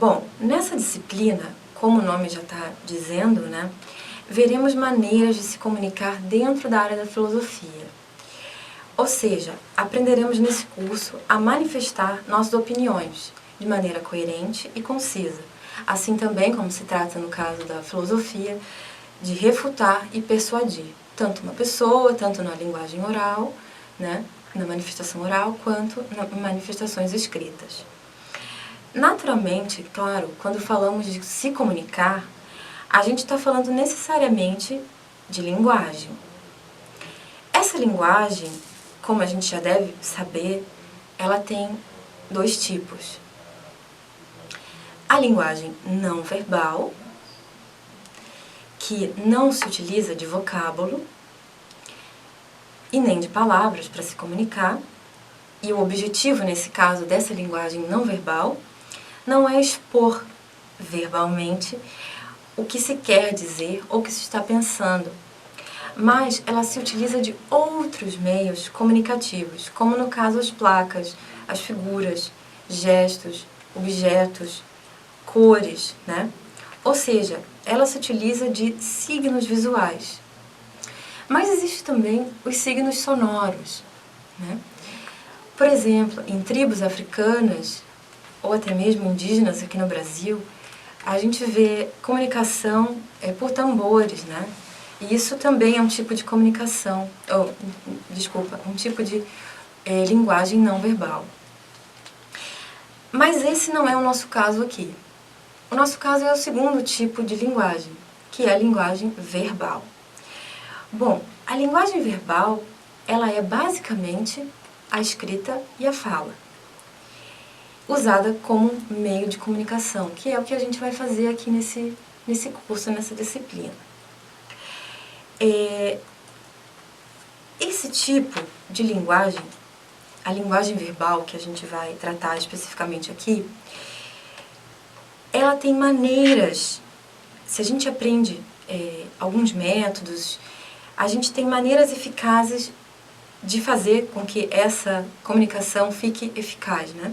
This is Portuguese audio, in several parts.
Bom, nessa disciplina, como o nome já está dizendo, né, veremos maneiras de se comunicar dentro da área da filosofia. Ou seja, aprenderemos nesse curso a manifestar nossas opiniões de maneira coerente e concisa, assim também como se trata no caso da filosofia, de refutar e persuadir, tanto uma pessoa, tanto na linguagem oral, né, na manifestação oral, quanto nas manifestações escritas. Naturalmente, claro, quando falamos de se comunicar, a gente está falando necessariamente de linguagem. Essa linguagem, como a gente já deve saber, ela tem dois tipos. A linguagem não verbal, que não se utiliza de vocábulo e nem de palavras para se comunicar, e o objetivo, nesse caso, dessa linguagem não verbal, não é expor verbalmente o que se quer dizer ou o que se está pensando, mas ela se utiliza de outros meios comunicativos, como no caso as placas, as figuras, gestos, objetos, cores, né? Ou seja, ela se utiliza de signos visuais. Mas existe também os signos sonoros, né? Por exemplo, em tribos africanas, ou até mesmo indígenas aqui no Brasil, a gente vê comunicação por tambores, né? E isso também é um tipo de comunicação, um tipo de linguagem não verbal. Mas esse não é o nosso caso aqui. O nosso caso é o segundo tipo de linguagem, que é a linguagem verbal. Bom, a linguagem verbal, ela é basicamente a escrita e a fala, usada como meio de comunicação, que é o que a gente vai fazer aqui nesse curso, nessa disciplina. Esse tipo de linguagem, a linguagem verbal que a gente vai tratar especificamente aqui, ela tem maneiras, se a gente aprende alguns métodos, a gente tem maneiras eficazes de fazer com que essa comunicação fique eficaz, né?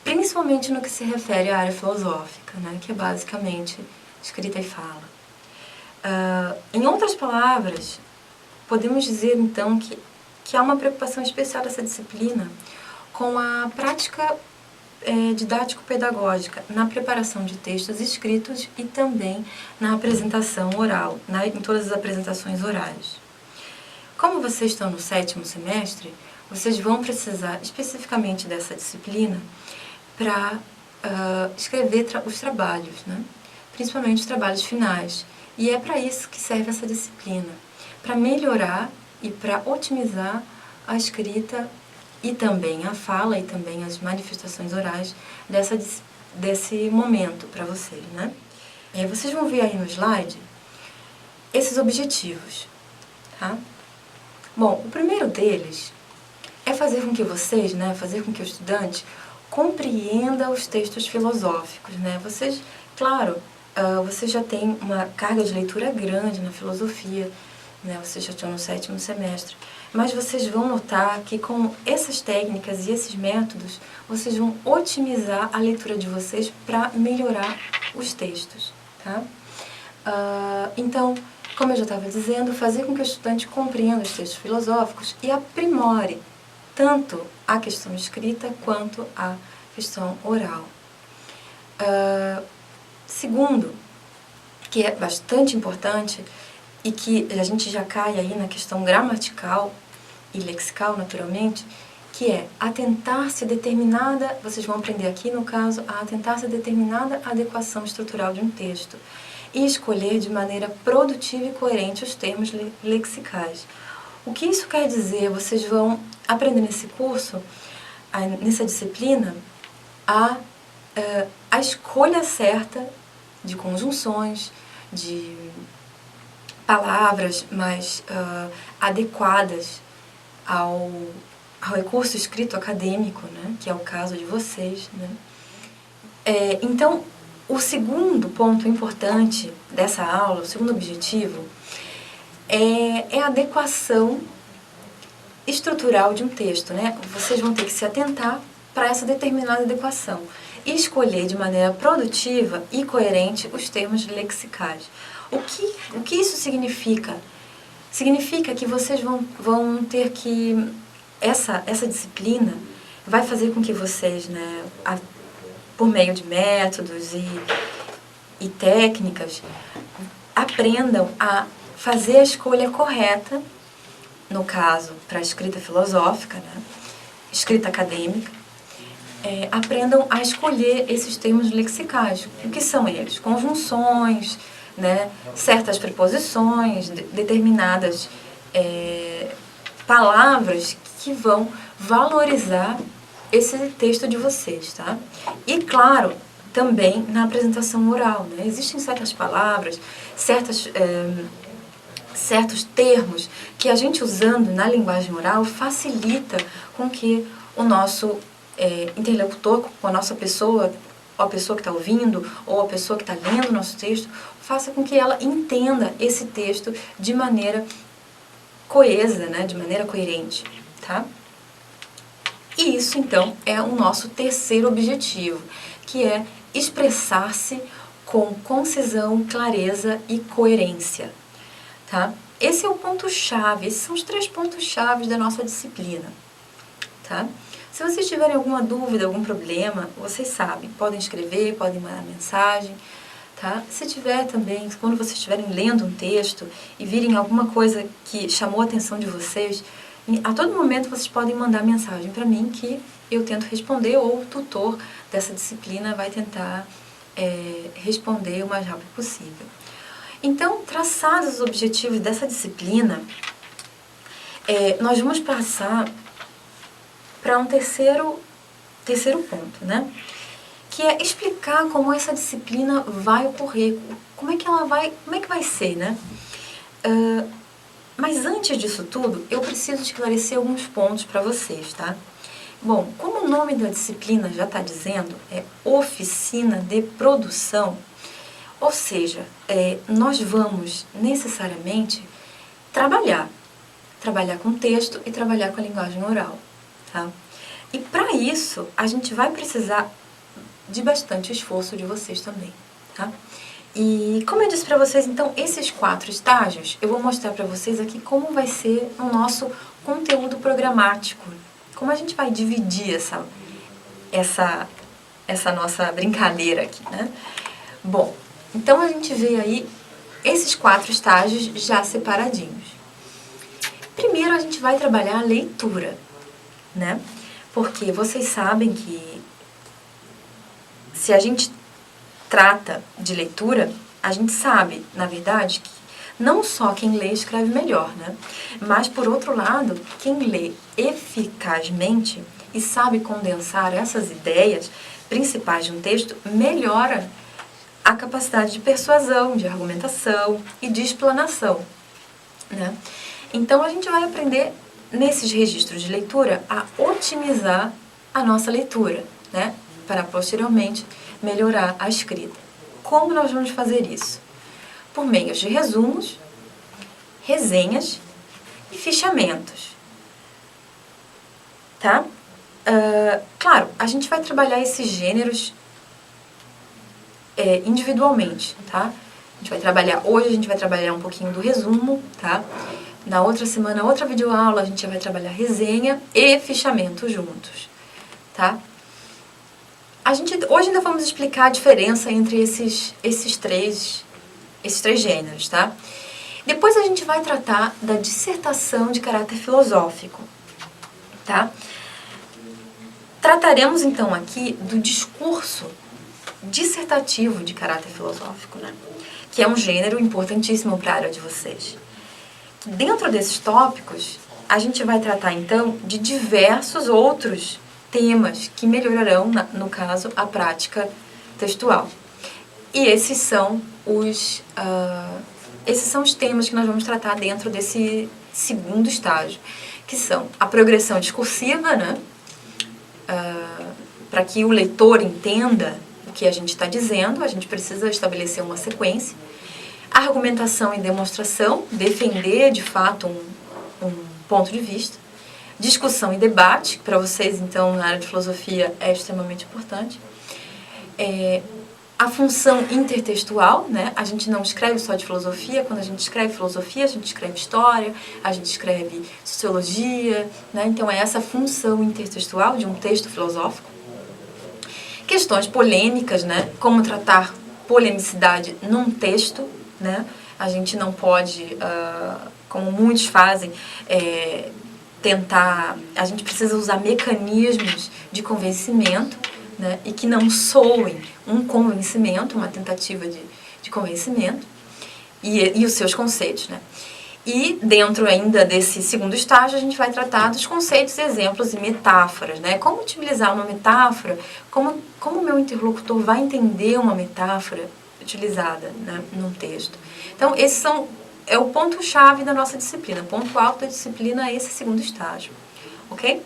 Principalmente no que se refere à área filosófica, né? Que é basicamente escrita e fala. Em outras palavras, podemos dizer então que há uma preocupação especial dessa disciplina com a prática didático-pedagógica na preparação de textos escritos e também na apresentação oral, em todas as apresentações orais. Como vocês estão no 7º semestre, vocês vão precisar especificamente dessa disciplina para escrever os trabalhos, né? Principalmente os trabalhos finais. E é para isso que serve essa disciplina, para melhorar e para otimizar a escrita e também a fala e também as manifestações orais desse momento para vocês, né? Vocês vão ver aí no slide esses objetivos, tá? Bom, o primeiro deles é fazer com que vocês, né, fazer com que o estudante compreenda os textos filosóficos, né? Vocês, claro, vocês já têm uma carga de leitura grande na filosofia, né? Vocês já estão no 7º semestre, mas vocês vão notar que com essas técnicas e esses métodos, vocês vão otimizar a leitura de vocês para melhorar os textos, tá? Então, como eu já estava dizendo, fazer com que o estudante compreenda os textos filosóficos e aprimore tanto a questão escrita quanto a questão oral. Segundo, que é bastante importante e que a gente já cai aí na questão gramatical e lexical, naturalmente, que é atentar-se a determinada, vocês vão aprender aqui no caso, a atentar-se a determinada adequação estrutural de um texto e escolher de maneira produtiva e coerente os termos lexicais. O que isso quer dizer? Vocês vão aprender nesse curso, nessa disciplina, a escolha certa de conjunções, de palavras mais adequadas ao recurso escrito acadêmico, né, que é o caso de vocês, né? Então, o segundo ponto importante dessa aula, o segundo objetivo, é a adequação estrutural de um texto, né? Vocês vão ter que se atentar para essa determinada adequação. escolher de maneira produtiva e coerente os termos lexicais. O que isso significa? Significa que vocês vão ter que... Essa disciplina vai fazer com que vocês, né, por meio de métodos e técnicas, aprendam a fazer a escolha correta, no caso, para a escrita filosófica, né, escrita acadêmica, aprendam a escolher esses termos lexicais. O que são eles? Conjunções, né, certas preposições, determinadas palavras que vão valorizar esse texto de vocês, tá? E, claro, também na apresentação oral, né? Existem certas palavras, certos termos que a gente usando na linguagem oral facilita com que o nosso interlocutor, com a nossa pessoa, ou a pessoa que está ouvindo, ou a pessoa que está lendo o nosso texto, faça com que ela entenda esse texto de maneira coesa, né? De maneira coerente, tá? E isso, então, é o nosso terceiro objetivo, que é expressar-se com concisão, clareza e coerência, tá? Esse é o ponto-chave, esses são os 3 pontos-chave da nossa disciplina, tá? Se vocês tiverem alguma dúvida, algum problema, vocês sabem, podem escrever, podem mandar mensagem, tá? Se tiver também, quando vocês estiverem lendo um texto e virem alguma coisa que chamou a atenção de vocês, a todo momento vocês podem mandar mensagem para mim que eu tento responder, ou o tutor dessa disciplina vai tentar responder o mais rápido possível. Então, traçados os objetivos dessa disciplina, nós vamos passar para um terceiro ponto, né? Que é explicar como essa disciplina vai ocorrer, como é que vai ser, né? Mas antes disso tudo, eu preciso esclarecer alguns pontos para vocês, tá? Bom, como o nome da disciplina já está dizendo, é Oficina de Produção, ou seja, nós vamos necessariamente trabalhar com texto e trabalhar com a linguagem oral, tá? E para isso, a gente vai precisar de bastante esforço de vocês também, tá? E como eu disse para vocês, então, esses 4 estágios, eu vou mostrar para vocês aqui como vai ser o nosso conteúdo programático, como a gente vai dividir essa nossa brincadeira aqui, né? Bom, então a gente vê aí esses 4 estágios já separadinhos. Primeiro a gente vai trabalhar a leitura, né? Porque vocês sabem que se a gente trata de leitura, a gente sabe, na verdade, que não só quem lê escreve melhor, né? Mas, por outro lado, quem lê eficazmente e sabe condensar essas ideias principais de um texto, melhora a capacidade de persuasão, de argumentação e de explanação, né? Então, a gente vai aprender, nesses registros de leitura, a otimizar a nossa leitura, né? Para, posteriormente, melhorar a escrita. Como nós vamos fazer isso? Por meio de resumos, resenhas e fichamentos, tá? Claro, a gente vai trabalhar esses gêneros individualmente, tá? Hoje a gente vai trabalhar um pouquinho do resumo, tá? Na outra semana, outra videoaula, a gente já vai trabalhar resenha e fichamento juntos, tá? Hoje ainda vamos explicar a diferença entre esses três gêneros, tá? Depois a gente vai tratar da dissertação de caráter filosófico, tá? Trataremos então aqui do discurso dissertativo de caráter filosófico, né? Que é um gênero importantíssimo para a área de vocês. Dentro desses tópicos, a gente vai tratar então de diversos outros temas que melhorarão, no caso, a prática textual. E esses são os temas que nós vamos tratar dentro desse segundo estágio, que são a progressão discursiva, né? Para que o leitor entenda o que a gente está dizendo, a gente precisa estabelecer uma sequência. A argumentação e demonstração, defender de fato um ponto de vista. Discussão e debate, que para vocês, então, na área de filosofia é extremamente importante. a função intertextual, né? A gente não escreve só de filosofia. Quando a gente escreve filosofia, a gente escreve história, a gente escreve sociologia, né? Então é essa função intertextual de um texto filosófico. Questões polêmicas, né? Como tratar polemicidade num texto, né? A gente não pode, como muitos fazem, a gente precisa usar mecanismos de convencimento, né, e que não soem um convencimento, uma tentativa de convencimento, e os seus conceitos, né. E dentro ainda desse segundo estágio, a gente vai tratar dos conceitos, exemplos e metáforas, né? Como utilizar uma metáfora, como o meu interlocutor vai entender uma metáfora utilizada, né, num texto. Então, é o ponto-chave da nossa disciplina. O ponto alto da disciplina é esse segundo estágio, ok?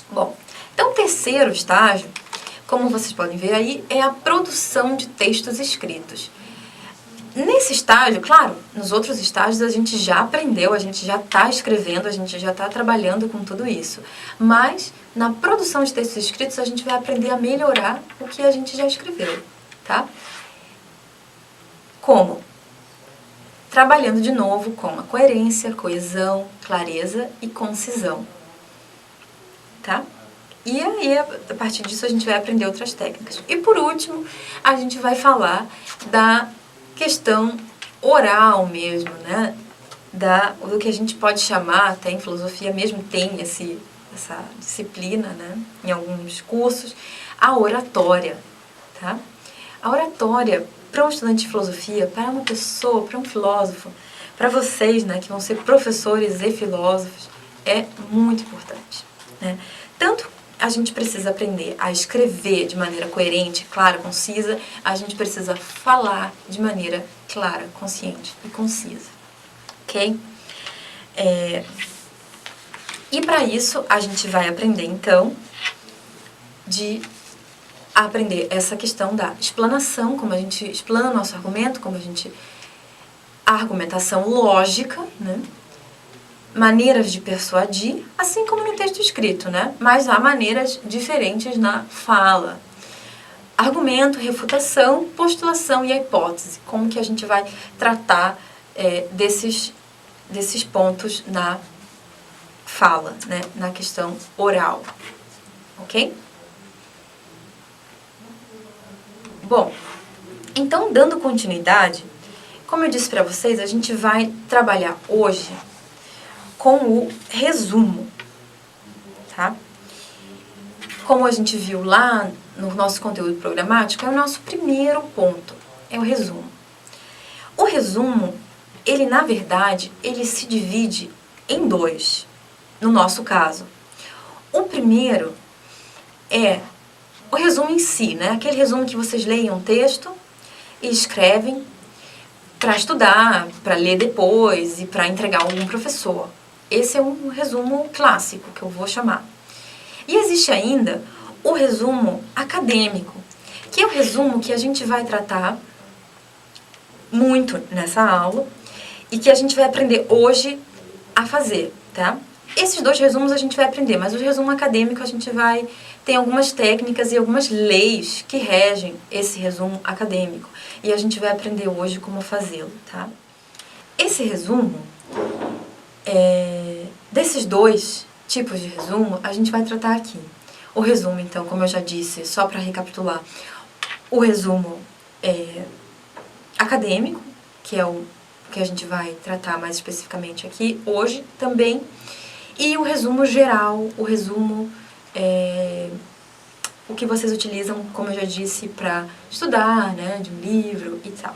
Bom, então o terceiro estágio, como vocês podem ver aí, é a produção de textos escritos. Nesse estágio, claro, nos outros estágios a gente já aprendeu, a gente já está escrevendo, a gente já está trabalhando com tudo isso. Mas na produção de textos escritos a gente vai aprender a melhorar o que a gente já escreveu, tá? Como? Trabalhando de novo com a coerência, coesão, clareza e concisão, tá? E aí, a partir disso, a gente vai aprender outras técnicas. E por último, a gente vai falar da questão oral mesmo, né? Do que a gente pode chamar, até em filosofia mesmo tem essa disciplina, né? Em alguns cursos, a oratória, tá? A oratória, para um estudante de filosofia, para uma pessoa, para um filósofo, para vocês, né, que vão ser professores e filósofos, é muito importante, né? Tanto a gente precisa aprender a escrever de maneira coerente, clara, concisa, a gente precisa falar de maneira clara, consciente e concisa, ok? E para isso, a gente vai aprender, então, a aprender essa questão da explanação, como a gente explana o nosso argumento, a argumentação lógica, né? Maneiras de persuadir, assim como no texto escrito, né? Mas há maneiras diferentes na fala. Argumento, refutação, postulação e a hipótese. Como que a gente vai tratar desses pontos na fala, né? Na questão oral, ok? Bom, então, dando continuidade, como eu disse para vocês, a gente vai trabalhar hoje com o resumo, tá? Como a gente viu lá no nosso conteúdo programático, é o nosso primeiro ponto, é o resumo. O resumo, ele na verdade, ele se divide em dois, no nosso caso. O primeiro é o resumo em si, né? Aquele resumo que vocês leem um texto e escrevem para estudar, para ler depois e para entregar a algum professor. Esse é um resumo clássico, que eu vou chamar. E existe ainda o resumo acadêmico, que é o resumo que a gente vai tratar muito nessa aula e que a gente vai aprender hoje a fazer, tá? Esses dois resumos a gente vai aprender, mas o resumo acadêmico a gente tem algumas técnicas e algumas leis que regem esse resumo acadêmico. E a gente vai aprender hoje como fazê-lo, tá? Esse resumo, desses dois tipos de resumo, a gente vai tratar aqui. O resumo, então, como eu já disse, só para recapitular, o resumo acadêmico, que é o que a gente vai tratar mais especificamente aqui hoje também, e o resumo geral, o resumo, o que vocês utilizam, como eu já disse, para estudar, né, de um livro e tal.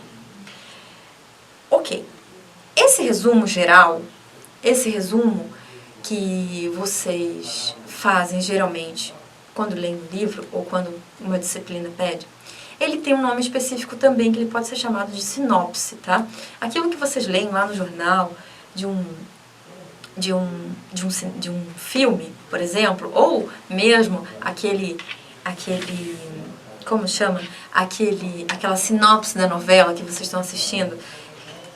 Ok. Esse resumo geral, esse resumo que vocês fazem geralmente quando leem um livro ou quando uma disciplina pede, ele tem um nome específico também, que ele pode ser chamado de sinopse, tá? Aquilo que vocês leem lá no jornal de um filme, por exemplo, ou mesmo como chama? Aquela sinopse da novela que vocês estão assistindo,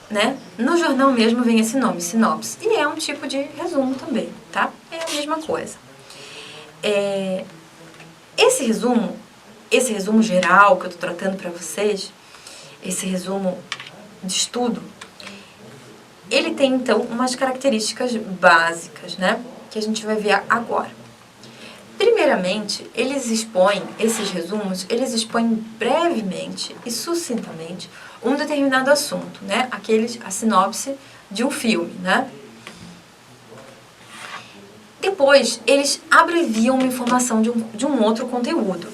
né? No jornal mesmo vem esse nome, sinopse. E é um tipo de resumo também, tá? É a mesma coisa. Esse resumo, esse resumo geral que eu estou tratando para vocês, esse resumo de estudo, ele tem, então, umas características básicas, né? Que a gente vai ver agora. Primeiramente, esses resumos, eles expõem brevemente e sucintamente um determinado assunto, né? A sinopse de um filme, né? Depois, eles abreviam uma informação de um outro conteúdo,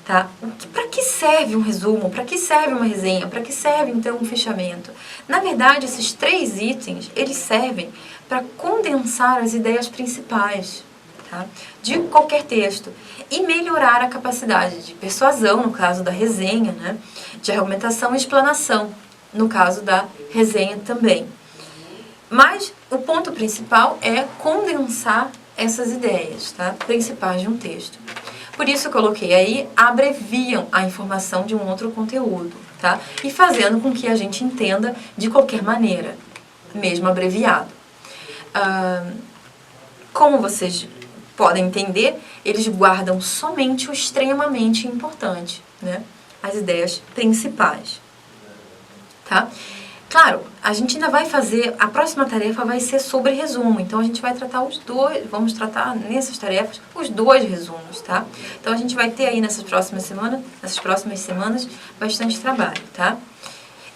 tá? Para que serve um resumo? Para que serve uma resenha? Para que serve, então, um fichamento? Na verdade, esses 3 itens, eles servem para condensar as ideias principais, tá? De qualquer texto e melhorar a capacidade de persuasão, no caso da resenha, né? De argumentação e explanação, no caso da resenha também. Mas o ponto principal é condensar essas ideias, tá? Principais de um texto. Por isso eu coloquei aí, abreviam a informação de um outro conteúdo, tá? E fazendo com que a gente entenda de qualquer maneira, mesmo abreviado. Como vocês podem entender, eles guardam somente o extremamente importante, né? As ideias principais, tá? Claro, a gente ainda vai fazer, a próxima tarefa vai ser sobre resumo, então a gente vai tratar vamos tratar nessas tarefas os 2 resumos, tá? Então a gente vai ter aí nessas próximas semanas, bastante trabalho, tá?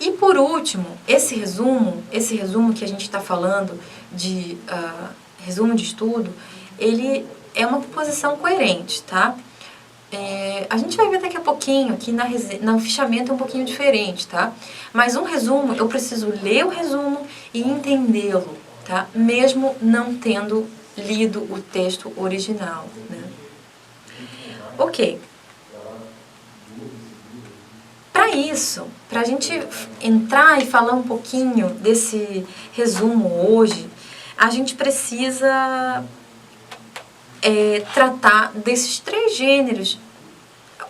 E por último, esse resumo que a gente está falando de resumo de estudo, ele é uma composição coerente, tá? A gente vai ver daqui a pouquinho, aqui no fichamento é um pouquinho diferente, tá? Mas um resumo, eu preciso ler o resumo e entendê-lo, tá? Mesmo não tendo lido o texto original, né? Ok. Para isso, para a gente entrar e falar um pouquinho desse resumo hoje, a gente precisa tratar desses 3 gêneros,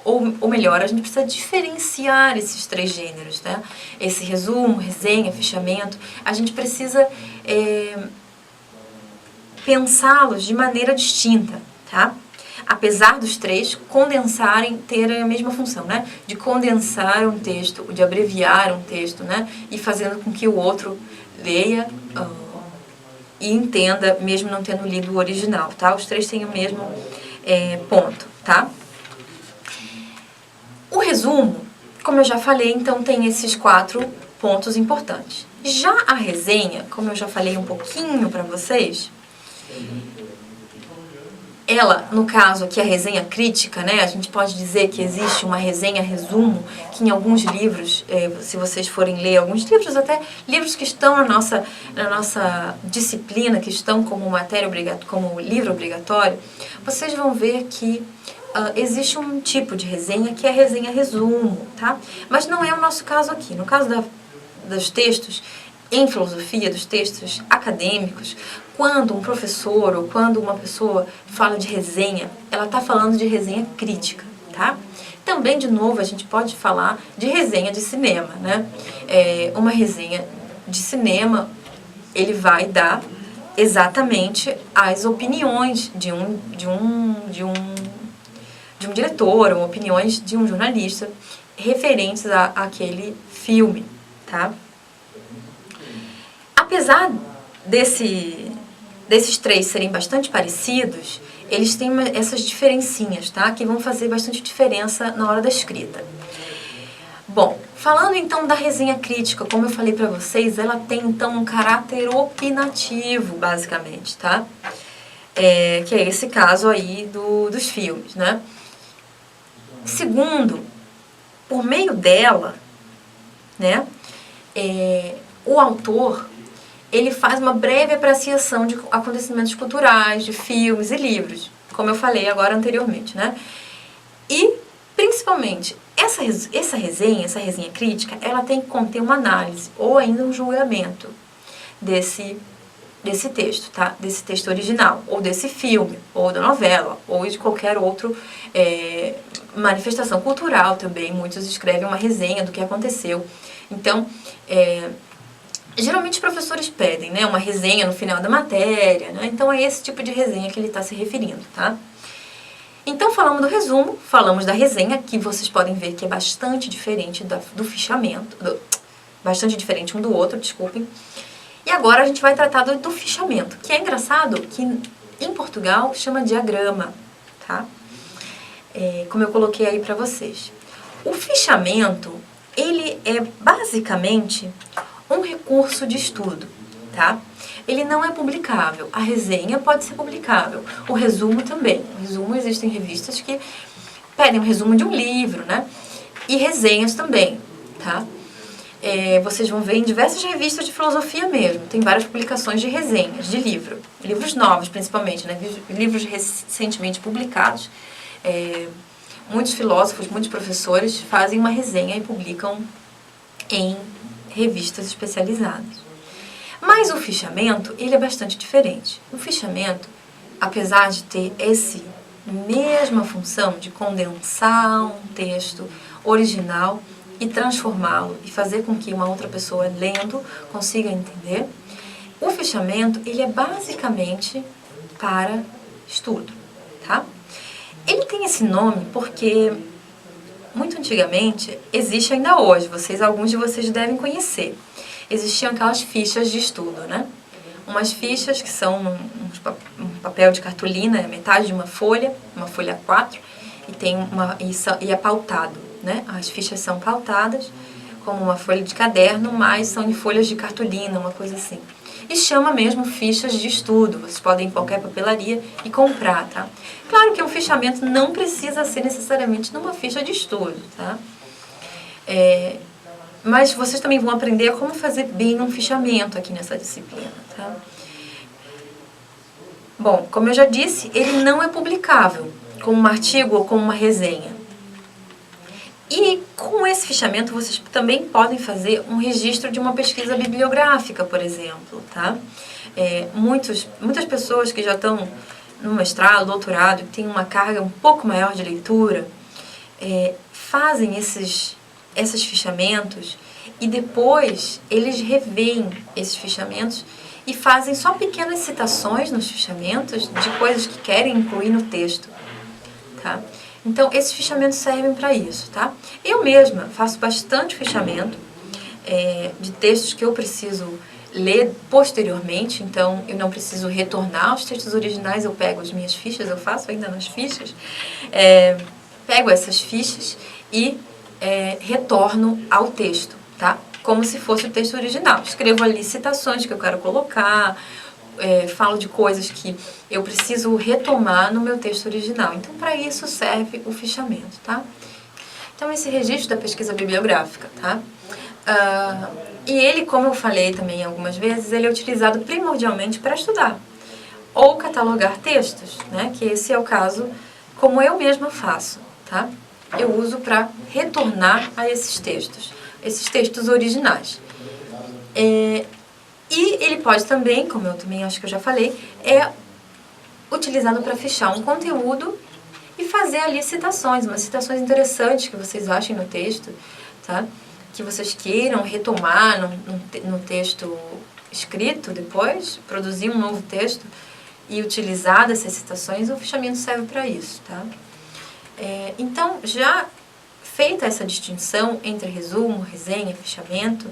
ou melhor, a gente precisa diferenciar esses 3 gêneros, né? Esse resumo, resenha, fichamento, a gente precisa pensá-los de maneira distinta, tá? Apesar dos 3 condensarem, ter a mesma função, né? De condensar um texto, de abreviar um texto, né? E fazendo com que o outro leia e entenda, mesmo não tendo lido o original, tá? Os 3 têm o mesmo ponto, tá? O resumo, como eu já falei, então tem esses 4 pontos importantes. Já a resenha, como eu já falei um pouquinho para vocês, ela, no caso aqui, a resenha crítica, né? A gente pode dizer que existe uma resenha-resumo, que em alguns livros, se vocês forem ler alguns livros, até livros que estão na nossa disciplina, que estão como como livro obrigatório, vocês vão ver que existe um tipo de resenha que é a resenha-resumo, tá? Mas não é o nosso caso aqui. No caso dos textos em filosofia, dos textos acadêmicos, quando um professor ou quando uma pessoa fala de resenha, ela está falando de resenha crítica, tá? Também, de novo, a gente pode falar de resenha de cinema, né? Uma resenha de cinema, ele vai dar exatamente as opiniões de um diretor, ou opiniões de um jornalista referentes àquele filme, tá? Apesar desses 3 serem bastante parecidos, eles têm essas diferencinhas, tá? Que vão fazer bastante diferença na hora da escrita. Bom, falando então da resenha crítica, como eu falei para vocês, ela tem então um caráter opinativo, basicamente, tá? Que é esse caso aí dos filmes, né? Segundo, por meio dela, né, o autor, ele faz uma breve apreciação de acontecimentos culturais, de filmes e livros, como eu falei agora anteriormente, né? E, principalmente, essa resenha crítica, ela tem que conter uma análise ou ainda um julgamento desse texto, tá? Desse texto original, ou desse filme, ou da novela, ou de qualquer outra manifestação cultural também. Muitos escrevem uma resenha do que aconteceu. Então, geralmente os professores pedem, né, uma resenha no final da matéria, né? Então é esse tipo de resenha que ele está se referindo, tá? Então, falamos do resumo, falamos da resenha, que vocês podem ver que é bastante diferente do fichamento, bastante diferente um do outro, desculpem. E agora a gente vai tratar do fichamento, que é engraçado que em Portugal chama diagrama, tá? Como eu coloquei aí para vocês. O fichamento, ele é basicamente um recurso de estudo, tá? Ele não é publicável. A resenha pode ser publicável. O resumo também. O resumo, existem revistas que pedem um resumo de um livro, né? E resenhas também, tá? Vocês vão ver em diversas revistas de filosofia mesmo. Tem várias publicações de resenhas, de livros novos principalmente, né? Livros recentemente publicados. Muitos filósofos, muitos professores fazem uma resenha e publicam em revistas especializadas. Mas o fichamento, ele é bastante diferente. O fichamento, apesar de ter essa mesma função de condensar um texto original e transformá-lo e fazer com que uma outra pessoa lendo consiga entender, o fichamento, ele é basicamente para estudo, tá? Ele tem esse nome porque, muito antigamente, existe ainda hoje, alguns de vocês devem conhecer, existiam aquelas fichas de estudo, né? Umas fichas que são um papel de cartolina, metade de uma folha A4, e é pautado, né? As fichas são pautadas, como uma folha de caderno, mas são em folhas de cartolina, uma coisa assim. E chama mesmo fichas de estudo. Vocês podem ir em qualquer papelaria e comprar, tá? Claro que um fichamento não precisa ser necessariamente numa ficha de estudo, tá? Mas vocês também vão aprender como fazer bem um fichamento aqui nessa disciplina, tá? Bom, como eu já disse, ele não é publicável como um artigo ou como uma resenha. E com esse fichamento vocês também podem fazer um registro de uma pesquisa bibliográfica, por exemplo, tá? Muitas pessoas que já estão no mestrado, doutorado, que têm uma carga um pouco maior de leitura, fazem esses fichamentos e depois eles revêem esses fichamentos e fazem só pequenas citações nos fichamentos de coisas que querem incluir no texto, tá? Então, esses fichamentos servem para isso, tá? Eu mesma faço bastante fichamento de textos que eu preciso ler posteriormente, então eu não preciso retornar aos textos originais, eu pego as minhas fichas, eu faço ainda nas fichas, pego essas fichas e retorno ao texto, tá? Como se fosse o texto original. Escrevo ali citações que eu quero colocar, falo de coisas que eu preciso retomar no meu texto original. Então, para isso serve o fichamento, tá? Então, esse registro da pesquisa bibliográfica, tá? E ele, como eu falei também algumas vezes, ele é utilizado primordialmente para estudar ou catalogar textos, né? Que esse é o caso como eu mesma faço, tá? Eu uso para retornar a esses textos originais. E ele pode também, como eu também acho que eu já falei, utilizado para fichar um conteúdo e fazer ali citações, umas citações interessantes que vocês achem no texto, tá? Que vocês queiram retomar no texto escrito depois, produzir um novo texto e utilizar dessas citações, o fichamento serve para isso, tá? Então, já feita essa distinção entre resumo, resenha, fichamento,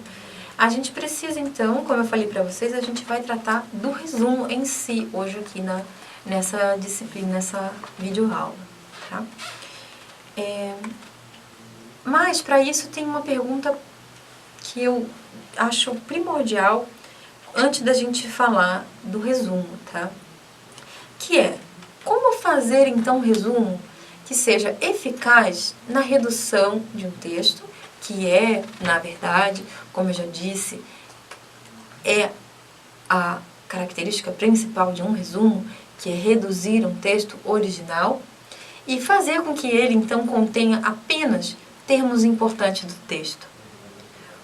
a gente precisa, então, como eu falei para vocês, a gente vai tratar do resumo em si, hoje aqui nessa disciplina, nessa videoaula, tá? Mas, para isso, tem uma pergunta que eu acho primordial antes da gente falar do resumo, tá? Que é, como fazer, então, um resumo que seja eficaz na redução de um texto, que na verdade, como eu já disse, é a característica principal de um resumo, que é reduzir um texto original e fazer com que ele, então, contenha apenas termos importantes do texto.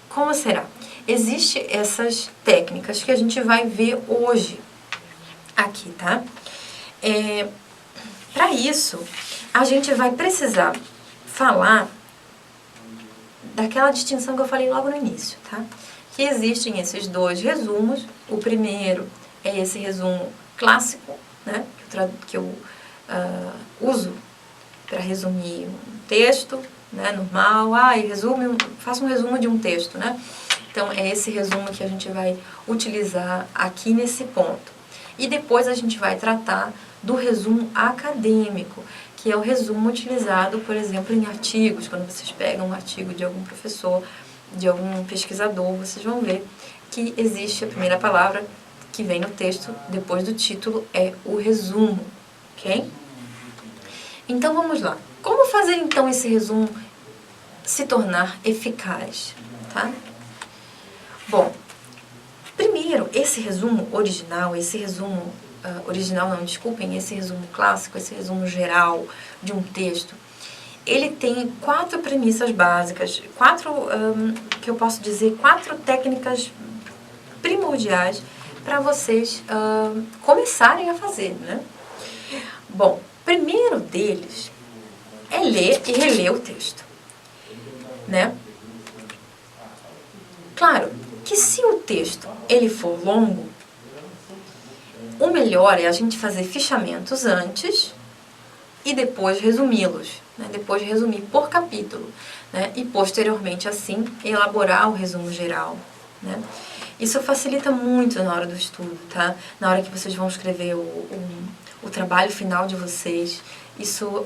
Como será? Existem essas técnicas que a gente vai ver hoje aqui, tá? Para isso, a gente vai precisar falar daquela distinção que eu falei logo no início, tá? Que existem esses dois resumos. O primeiro é esse resumo clássico, né? Que eu uso para resumir um texto, né, normal, faça um resumo de um texto, né? Então, é esse resumo que a gente vai utilizar aqui nesse ponto. E depois a gente vai tratar do resumo acadêmico, que é o resumo utilizado, por exemplo, em artigos. Quando vocês pegam um artigo de algum professor, de algum pesquisador, vocês vão ver que existe a primeira palavra que vem no texto, depois do título, é o resumo, ok? Então, vamos lá. Como fazer, então, esse resumo se tornar eficaz, tá? Bom, primeiro, esse resumo original, esse resumo esse resumo clássico, esse resumo geral de um texto, ele tem 4 premissas básicas, que eu posso dizer, 4 técnicas primordiais para vocês começarem a fazer, né? Bom, primeiro deles é ler e reler o texto, né? Claro que se o texto ele for longo, o melhor é a gente fazer fichamentos antes e depois resumi-los, né? Depois resumir por capítulo, né? E posteriormente, assim, elaborar o resumo geral, né? Isso facilita muito na hora do estudo, tá? Na hora que vocês vão escrever o trabalho final de vocês,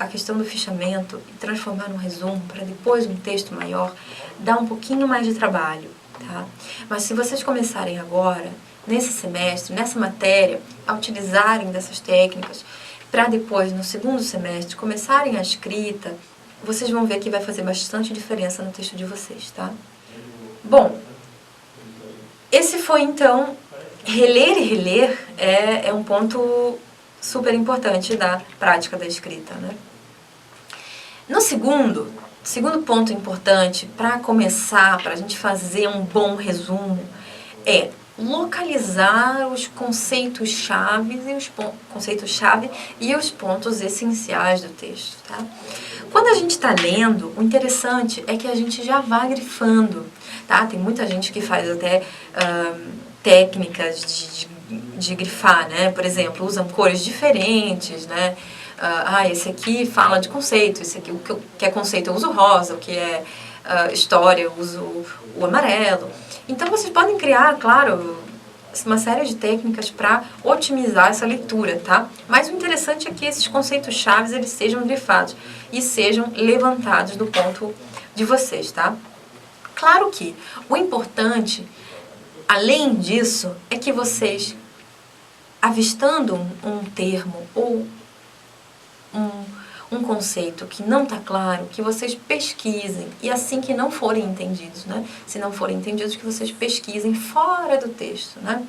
a questão do fichamento e transformar num resumo para depois um texto maior, dá um pouquinho mais de trabalho, tá? Mas se vocês começarem agora, nesse semestre, nessa matéria, a utilizarem dessas técnicas, para depois, no segundo semestre, começarem a escrita, vocês vão ver que vai fazer bastante diferença no texto de vocês, tá? Bom, esse foi, então, reler e reler é um ponto super importante da prática da escrita, né? No segundo ponto importante para começar, para a gente fazer um bom resumo, é localizar os conceitos-chave e os pontos essenciais do texto, tá? Quando a gente está lendo, o interessante é que a gente já vá grifando, tá? Tem muita gente que faz até técnicas de grifar, né? Por exemplo, usam cores diferentes, né? Esse aqui fala de conceito, esse aqui, o que é conceito eu uso rosa, o que é história eu uso o amarelo. Então, vocês podem criar, claro, uma série de técnicas para otimizar essa leitura, tá? Mas o interessante é que esses conceitos-chave eles sejam grifados e sejam levantados do ponto de vocês, tá? Claro que o importante, além disso, é que vocês, avistando um termo ou um conceito que não está claro, que vocês pesquisem, e assim que não forem entendidos, né? Se não forem entendidos, que vocês pesquisem fora do texto, né?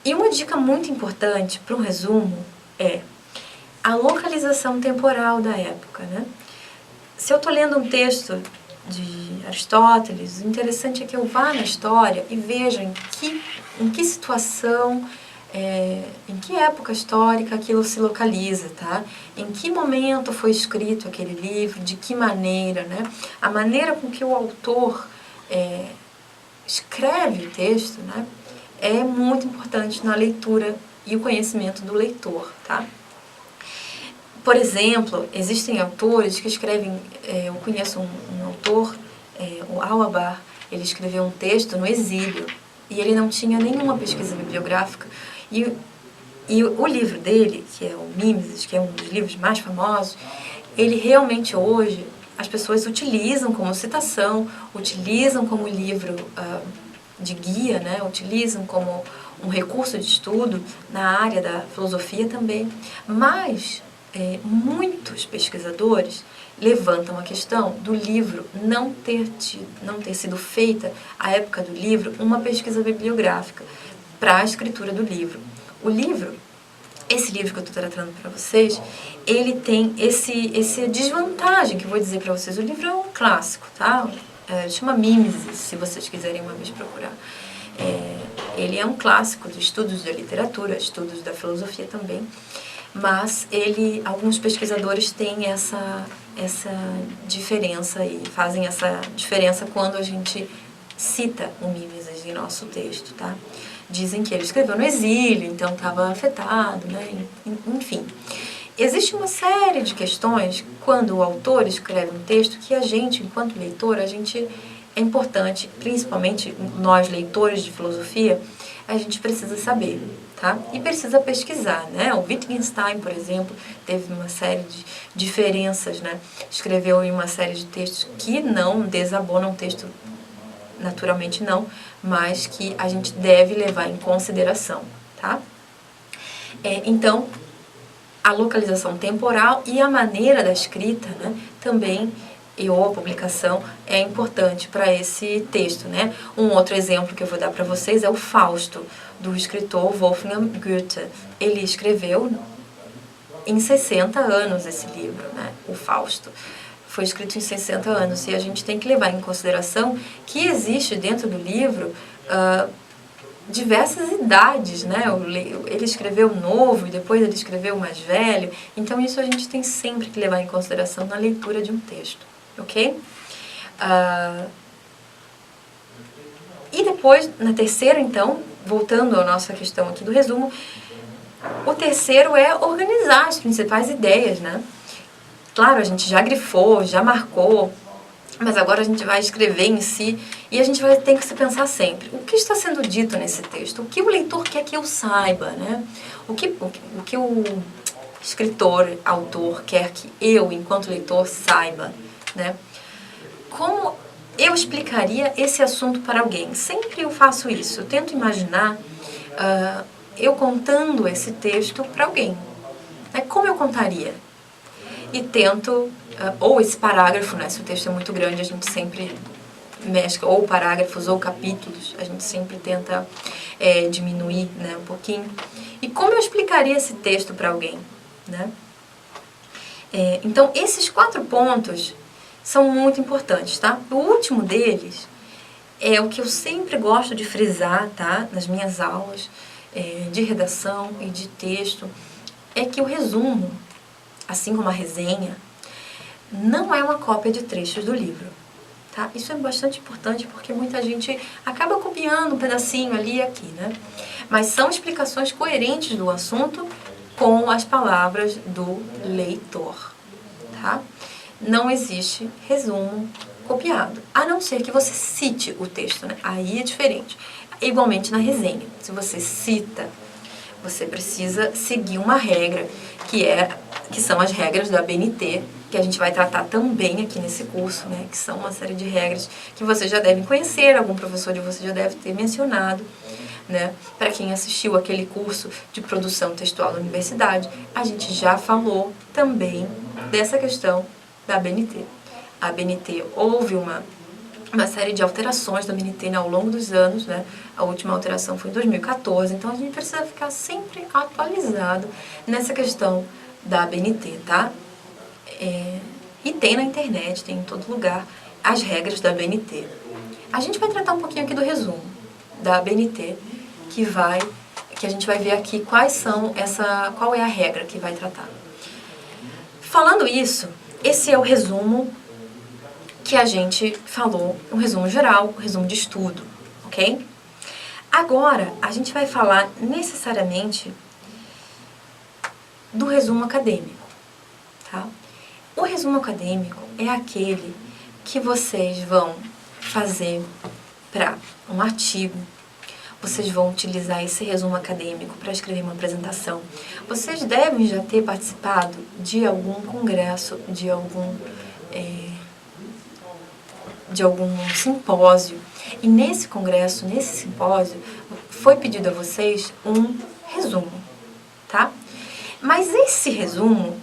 E uma dica muito importante para um resumo é a localização temporal da época, né? Se eu estou lendo um texto de Aristóteles, o interessante é que eu vá na história e veja em que situação, em que época histórica aquilo se localiza, tá? Em que momento foi escrito aquele livro, de que maneira, né? A maneira com que o autor escreve o texto, né? É muito importante na leitura e o conhecimento do leitor, tá? Por exemplo, existem autores que escrevem, eu conheço um autor, o Auerbach, ele escreveu um texto no exílio e ele não tinha nenhuma pesquisa bibliográfica. E o livro dele, que é o Mimesis, que é um dos livros mais famosos, ele realmente hoje, as pessoas utilizam como citação, utilizam como livro de guia, né? Utilizam como um recurso de estudo na área da filosofia também, mas muitos pesquisadores levantam a questão do livro não ter sido feita, à época do livro, uma pesquisa bibliográfica para a escritura do livro. Esse livro que eu estou tratando para vocês, ele tem essa desvantagem que eu vou dizer para vocês. O livro é um clássico, tá? Chama Mimesis, se vocês quiserem uma vez procurar. Ele é um clássico de estudos da literatura, estudos da filosofia também, mas alguns pesquisadores têm essa diferença e fazem essa diferença quando a gente cita o Mimesis em nosso texto, tá? Dizem que ele escreveu no exílio, então estava afetado, né? Enfim. existe uma série de questões quando o autor escreve um texto que a gente, enquanto leitor, é importante, principalmente nós leitores de filosofia, a gente precisa saber, tá? E precisa pesquisar, né? O Wittgenstein, por exemplo, teve uma série de diferenças, né? Escreveu em uma série de textos que não desabonam um texto, naturalmente não, mas que a gente deve levar em consideração, tá? Então, a localização temporal e a maneira da escrita, né, também, ou a publicação, é importante para esse texto, né? Um outro exemplo que eu vou dar para vocês é o Fausto, do escritor Wolfgang Goethe. Ele escreveu em 60 anos esse livro, né? O Fausto. Foi escrito em 60 anos, e a gente tem que levar em consideração que existe dentro do livro diversas idades, né? Ele escreveu novo e depois ele escreveu mais velho, então isso a gente tem sempre que levar em consideração na leitura de um texto, ok? E depois, na terceira, então, voltando à nossa questão aqui do resumo, o terceiro é organizar as principais ideias, né? Claro, a gente já grifou, já marcou, mas agora a gente vai escrever em si e a gente vai ter que se pensar sempre. O que está sendo dito nesse texto? O que o leitor quer que eu saiba, né? O que o escritor, autor quer que eu, enquanto leitor, saiba, né? Como eu explicaria esse assunto para alguém? Sempre eu faço isso. Eu tento imaginar eu contando esse texto para alguém. Né? Como eu contaria? E tento, ou esse parágrafo, né, se o texto é muito grande, a gente sempre mescla, ou parágrafos ou capítulos, a gente sempre tenta diminuir, né, um pouquinho. E como eu explicaria esse texto para alguém? Né? Então, esses 4 pontos são muito importantes, tá? O último deles é o que eu sempre gosto de frisar, tá, nas minhas aulas de redação e de texto, é que o resumo, assim como a resenha, não é uma cópia de trechos do livro, tá? Isso é bastante importante porque muita gente acaba copiando um pedacinho ali e aqui, né? Mas são explicações coerentes do assunto com as palavras do leitor, tá? Não existe resumo copiado, a não ser que você cite o texto, né? Aí é diferente. Igualmente na resenha, se você cita, você precisa seguir uma regra, que são as regras da ABNT, que a gente vai tratar também aqui nesse curso, né? Que são uma série de regras que vocês já devem conhecer, algum professor de vocês já deve ter mencionado, né? Para quem assistiu aquele curso de produção textual da universidade, a gente já falou também dessa questão da ABNT. A ABNT houve uma série de alterações da ABNT ao longo dos anos, né? A última alteração foi em 2014, então a gente precisa ficar sempre atualizado nessa questão da ABNT, tá? E tem na internet, tem em todo lugar, as regras da ABNT. A gente vai tratar um pouquinho aqui do resumo da ABNT, que a gente vai ver aqui qual é a regra que vai tratar. Falando isso, esse é o resumo que a gente falou, um resumo geral, um resumo de estudo, ok? Agora, a gente vai falar necessariamente do resumo acadêmico, tá? O resumo acadêmico é aquele que vocês vão fazer para um artigo, vocês vão utilizar esse resumo acadêmico para escrever uma apresentação. Vocês devem já ter participado de algum congresso, de algum simpósio. E nesse congresso, nesse simpósio, foi pedido a vocês um resumo, tá? Mas esse resumo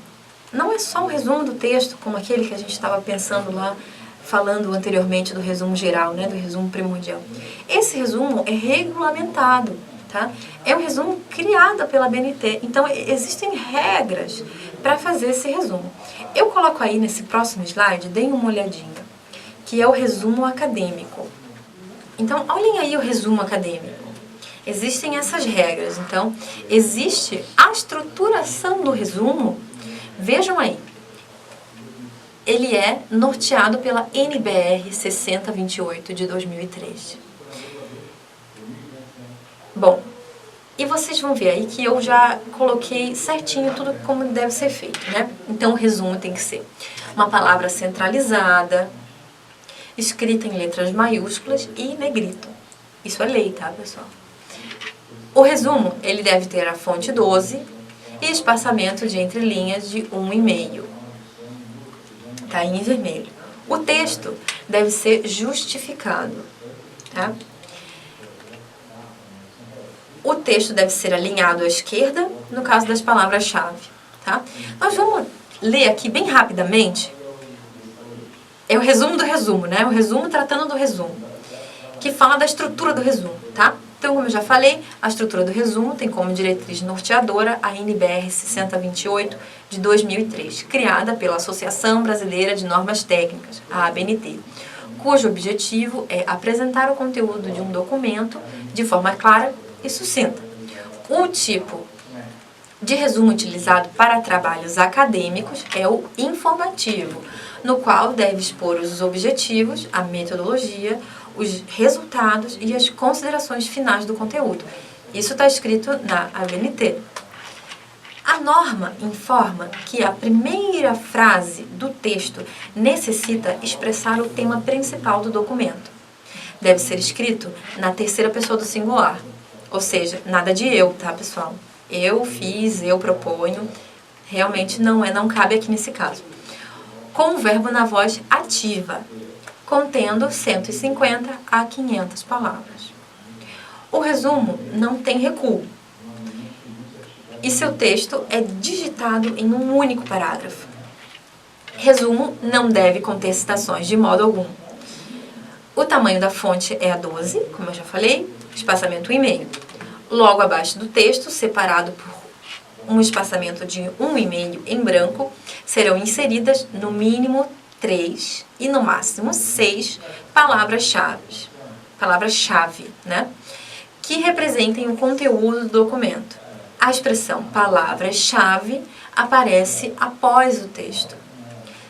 não é só um resumo do texto, como aquele que a gente estava pensando lá, falando anteriormente do resumo geral, né, do resumo primordial. Esse resumo é regulamentado, tá? É um resumo criado pela ABNT. Então, existem regras para fazer esse resumo. Eu coloco aí nesse próximo slide, deem uma olhadinha, que é o resumo acadêmico. Então, olhem aí o resumo acadêmico. Existem essas regras. Então, existe a estruturação do resumo. Vejam aí. Ele é norteado pela NBR 6028 de 2003. Bom, E vocês vão ver aí que eu já coloquei certinho tudo como deve ser feito, né? Então o resumo tem que ser uma palavra centralizada, escrita em letras maiúsculas e em negrito. Isso é lei, tá, pessoal? O resumo, ele deve ter a fonte 12 e espaçamento de entre linhas de 1,5. Tá em vermelho. O texto deve ser justificado, tá? O texto deve ser alinhado à esquerda, no caso das palavras-chave, tá? Nós vamos ler aqui bem rapidamente. É o resumo do resumo, né? O resumo tratando do resumo, que fala da estrutura do resumo, tá? Então, como eu já falei, a estrutura do resumo tem como diretriz norteadora a NBR 6028 de 2003, criada pela Associação Brasileira de Normas Técnicas, a ABNT, cujo objetivo é apresentar o conteúdo de um documento de forma clara e sucinta. O tipo de resumo utilizado para trabalhos acadêmicos é o informativo, no qual deve expor os objetivos, a metodologia, os resultados e as considerações finais do conteúdo. Isso está escrito na ABNT. A norma informa que a primeira frase do texto necessita expressar o tema principal do documento. Deve ser escrito na terceira pessoa do singular, ou seja, nada de eu, tá, pessoal? Eu fiz, eu proponho, realmente não cabe aqui nesse caso. Com o verbo na voz ativa, contendo 150 a 500 palavras. O resumo não tem recuo, e seu texto é digitado em um único parágrafo. Resumo não deve conter citações de modo algum. O tamanho da fonte é a 12, como eu já falei, espaçamento 1,5. Logo abaixo do texto, separado por um espaçamento de 1,5 em branco, serão inseridas no mínimo 3 e no máximo 6 palavras-chave, né? Que representem o conteúdo do documento. A expressão palavras-chave aparece após o texto,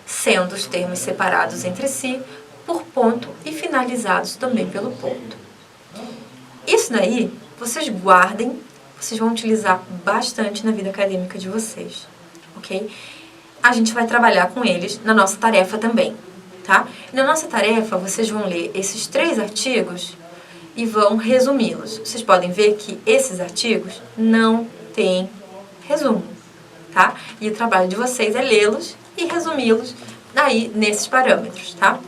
sendo os termos separados entre si por ponto e finalizados também pelo ponto. Isso daí, vocês guardem, vocês vão utilizar bastante na vida acadêmica de vocês, ok? A gente vai trabalhar com eles na nossa tarefa também, tá? Na nossa tarefa, vocês vão ler esses 3 artigos e vão resumi-los. Vocês podem ver que esses artigos não têm resumo, tá? E o trabalho de vocês é lê-los e resumi-los aí nesses parâmetros, tá?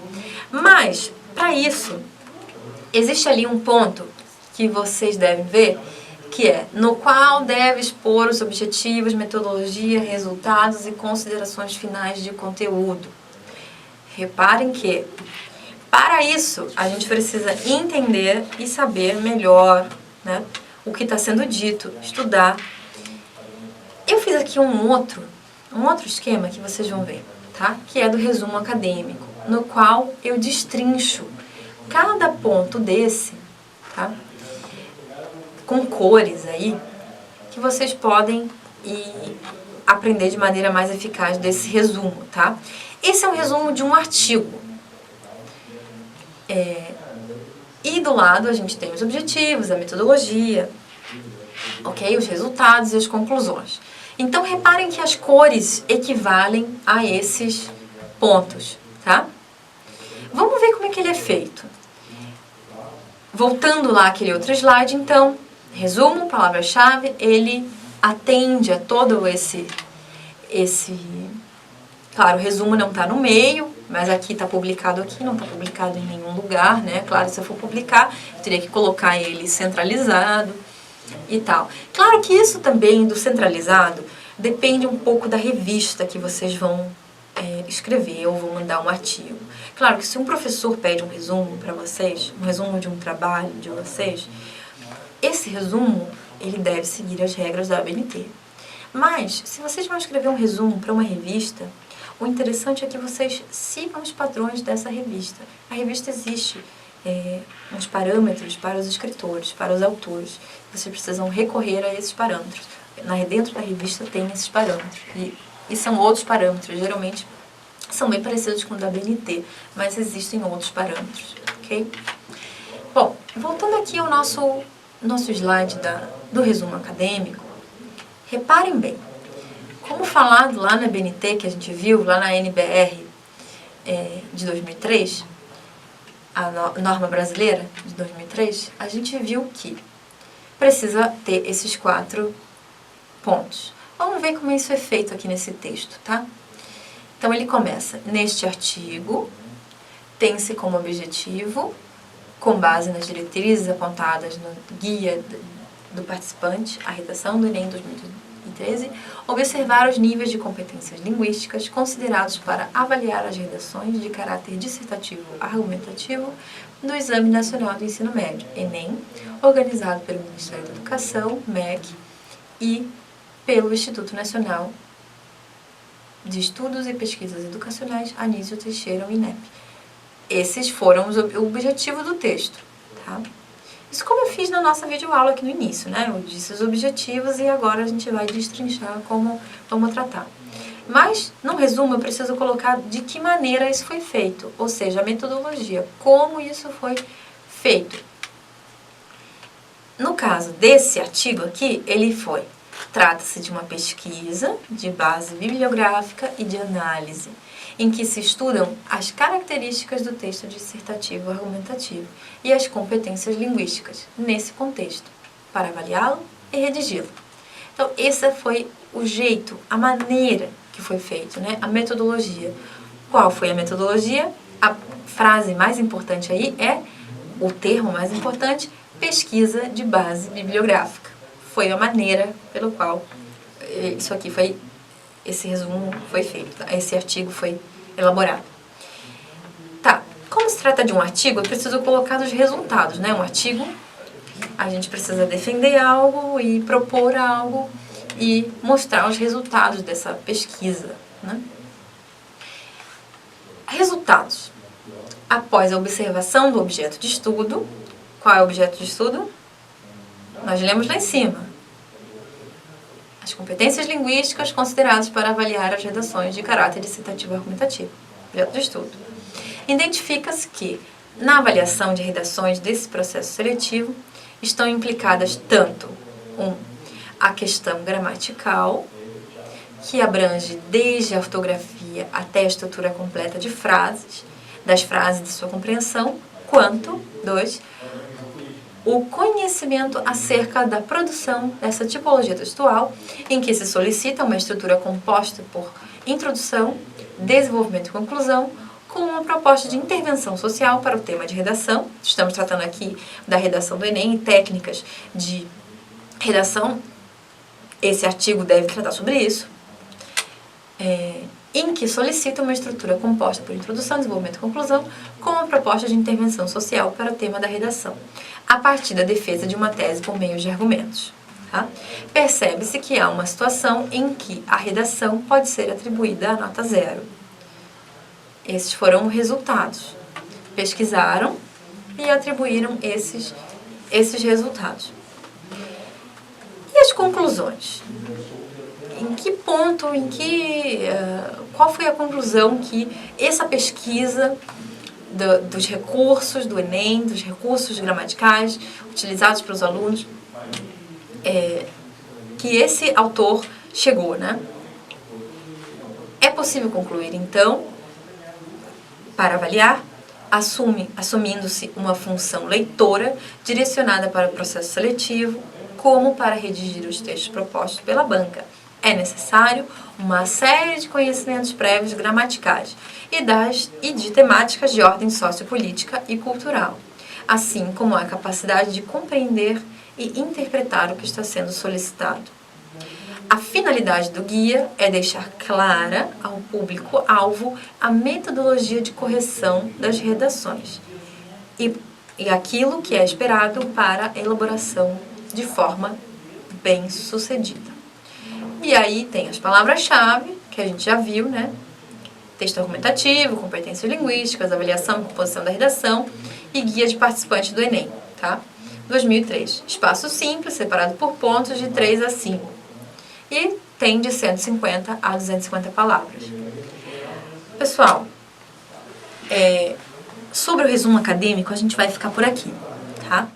Mas, para isso, existe ali um ponto que vocês devem ver, que é no qual deve expor os objetivos, metodologia, resultados e considerações finais de conteúdo. Reparem que, para isso, a gente precisa entender e saber melhor, né, o que está sendo dito, estudar. Eu fiz aqui um outro esquema que vocês vão ver, tá? Que é do resumo acadêmico, no qual eu destrincho cada ponto desse, tá? Com cores aí, que vocês podem aprender de maneira mais eficaz desse resumo, tá? Esse é um resumo de um artigo. E do lado a gente tem os objetivos, a metodologia, ok? Os resultados e as conclusões. Então, reparem que as cores equivalem a esses pontos, tá? Vamos ver como é que ele é feito. Voltando lá àquele outro slide, então, resumo, palavra-chave, ele atende a todo esse... Claro, o resumo não está no meio, mas aqui está publicado aqui, não está publicado em nenhum lugar, né? Claro, se eu for publicar, eu teria que colocar ele centralizado e tal. Claro que isso também, do centralizado, depende um pouco da revista que vocês vão escrever ou vão mandar um artigo. Claro que se um professor pede um resumo para vocês, um resumo de um trabalho de vocês, esse resumo, ele deve seguir as regras da ABNT. Mas, se vocês vão escrever um resumo para uma revista, o interessante é que vocês sigam os padrões dessa revista. A revista existe uns parâmetros para os escritores, para os autores. Vocês precisam recorrer a esses parâmetros. Dentro da revista tem esses parâmetros. E são outros parâmetros, geralmente são bem parecidos com o da ABNT, mas existem outros parâmetros, ok? Bom, voltando aqui ao nosso nosso slide do resumo acadêmico, reparem bem, como falado lá na BNT, que a gente viu, lá na NBR de 2003, a norma brasileira de 2003, a gente viu que precisa ter esses 4 pontos. Vamos ver como isso é feito aqui nesse texto, tá? Então, ele começa, neste artigo, tem-se como objetivo, com base nas diretrizes apontadas no guia do participante, a redação do Enem 2013, observar os níveis de competências linguísticas considerados para avaliar as redações de caráter dissertativo argumentativo do Exame Nacional do Ensino Médio, Enem, organizado pelo Ministério da Educação, MEC, e pelo Instituto Nacional de Estudos e Pesquisas Educacionais, Anísio Teixeira, o INEP. Esses foram os objetivos do texto, tá? Isso como eu fiz na nossa videoaula aqui no início, né? Eu disse os objetivos e agora a gente vai destrinchar como vamos tratar. Mas, no resumo, eu preciso colocar de que maneira isso foi feito, ou seja, a metodologia, como isso foi feito. No caso desse artigo aqui, trata-se de uma pesquisa de base bibliográfica e de análise, em que se estudam as características do texto dissertativo argumentativo e as competências linguísticas nesse contexto, para avaliá-lo e redigi-lo. Então, esse foi o jeito, a maneira que foi feito, né? A metodologia. Qual foi a metodologia? A frase mais importante aí o termo mais importante, pesquisa de base bibliográfica. Foi a maneira pelo qual esse resumo foi feito, tá? Esse artigo foi elaborado. Tá, como se trata de um artigo, eu preciso colocar os resultados, né? Um artigo, a gente precisa defender algo e propor algo e mostrar os resultados dessa pesquisa, né? Resultados. Após a observação do objeto de estudo, qual é o objeto de estudo? Nós lemos lá em cima. As competências linguísticas consideradas para avaliar as redações de caráter dissertativo argumentativo. Objeto de estudo. Identifica-se que, na avaliação de redações desse processo seletivo, estão implicadas tanto a questão gramatical, que abrange desde a ortografia até a estrutura completa de frases, das frases de sua compreensão, quanto, 2, o conhecimento acerca da produção dessa tipologia textual, em que se solicita uma estrutura composta por introdução, desenvolvimento e conclusão, com uma proposta de intervenção social para o tema de redação. Estamos tratando aqui da redação do Enem e técnicas de redação. Esse artigo deve tratar sobre isso. Em que solicita uma estrutura composta por introdução, desenvolvimento e conclusão, com uma proposta de intervenção social para o tema da redação, a partir da defesa de uma tese por meio de argumentos. Tá? Percebe-se que há uma situação em que a redação pode ser atribuída a nota 0. Esses foram os resultados. Pesquisaram e atribuíram esses resultados. E as conclusões? Em que ponto, qual foi a conclusão que essa pesquisa dos recursos do Enem, dos recursos gramaticais utilizados pelos alunos, que esse autor chegou, né? É possível concluir, então, para avaliar, assumindo-se uma função leitora direcionada para o processo seletivo, como para redigir os textos propostos pela banca. É necessário uma série de conhecimentos prévios gramaticais e de temáticas de ordem sociopolítica e cultural, assim como a capacidade de compreender e interpretar o que está sendo solicitado. A finalidade do guia é deixar clara ao público-alvo a metodologia de correção das redações e aquilo que é esperado para a elaboração de forma bem-sucedida. E aí tem as palavras-chave, que a gente já viu, né? Texto argumentativo, competências linguísticas, avaliação e composição da redação e guia de participante do Enem, tá? 2003. Espaço simples, separado por pontos de 3 a 5. E tem de 150 a 250 palavras. Pessoal, sobre o resumo acadêmico, a gente vai ficar por aqui, tá?